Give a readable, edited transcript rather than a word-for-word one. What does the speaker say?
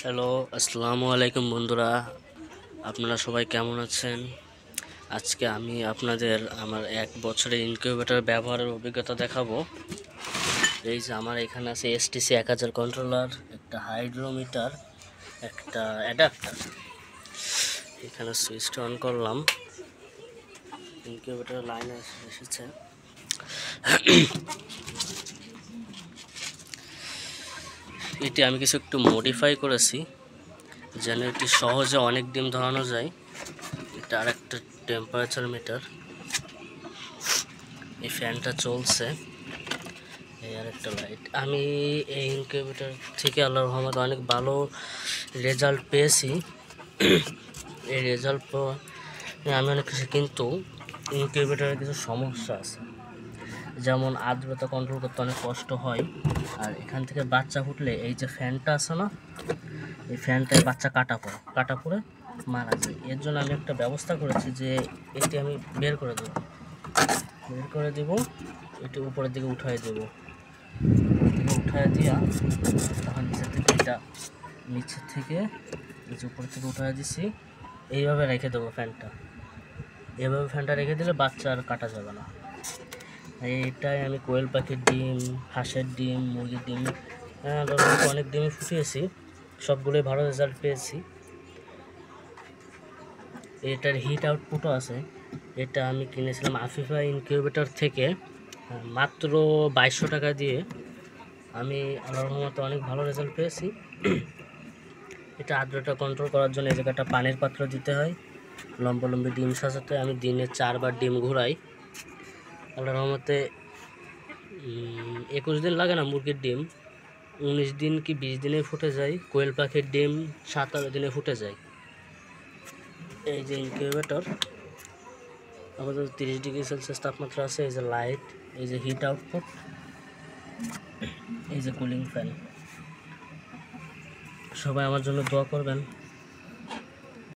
Hello, আসসালামু আলাইকুম বন্ধুরা, আপনারা সবাই কেমন আছেন? আজকে আমি আপনাদের আমার 1 বছরের ইনকিউবেটর ব্যবহারের অভিজ্ঞতা দেখাবো। এই যে আমার এখানে আছে STC 1000 কন্ট্রোলার, একটা হাইড্রোমিটার, একটা অ্যাডাপ্টার। এখানে সুইচটা অন করলাম, ইনকিউবেটর লাইন এসেছে। এটি আমি কিছু একটু মডিফাই করেছি যেন এটি সহজে অনেক ডিম ধরানো যায়। এটা আর একটা টেম্পারেচার মিটার। এই ফ্যানটা চলছে, এই আর একটা লাইট। আমি এই ইনকিউবেটর থেকে আল্লাহর রহমতে অনেক ভালো রেজাল্ট পেয়েছি। এই রেজাল্ট আমি অনেক কিছু, কিন্তু ইনকিউবেটরের কিছু সমস্যা আছে, যেমন আর্দ্রতা কন্ট্রোল করতে অনেক কষ্ট হয়। আর এখান থেকে বাচ্চা ফুটলে এই যে ফ্যানটা আছে না, এই ফ্যানটায় বাচ্চা কাটা পড়ে মারা যায়। এর জন্য আমি একটা ব্যবস্থা করেছি যে এটি আমি বের করে দেব, এটি উপরের দিকে উঠায় দেব। উঠায় দিয়া তখন নিচের থেকে উপর থেকে উঠায় দিছি, এইভাবে রেখে দেবো ফ্যানটা। এভাবে ফ্যানটা রেখে দিলে বাচ্চা আর কাটা যাবে না। এইটাই আমি কোয়েল পাখির ডিম, হাঁসের ডিম, মুরগির ডিম, অনেক ডিমই ফুটিয়েছি, সবগুলোই ভালো রেজাল্ট পেয়েছি। এটার হিট আউটপুটও আছে। এটা আমি কিনেছিলাম আফিফা ইনকিউবেটর থেকে মাত্র 2200 টাকা দিয়ে। আমি আল্লাহর রহমতে অনেক ভালো রেজাল্ট পেয়েছি। এটা আর্দ্রতা কন্ট্রোল করার জন্য এই জায়গাটা পানির পাত্র দিতে হয়। লম্বালম্বি ডিম সাজাতে আমি দিনে 4 বার ডিম ঘুরাই। আল্লাহর রহমতে 21 দিন লাগে না মুরগির ডিম, 19 দিন কি 20 দিনে ফুটে যায়। কোয়েল পাখির ডিম 17 দিনে ফুটে যায়। এই যে ইনকিউবেটর, আমাদের 30 ডিগ্রি সেলসিয়াস তাপমাত্রা আছে। এই যে লাইট, এই যে হিট আউটপুট, এই যে কুলিং ফ্যান। সবাই আমার জন্য দোয়া করবেন।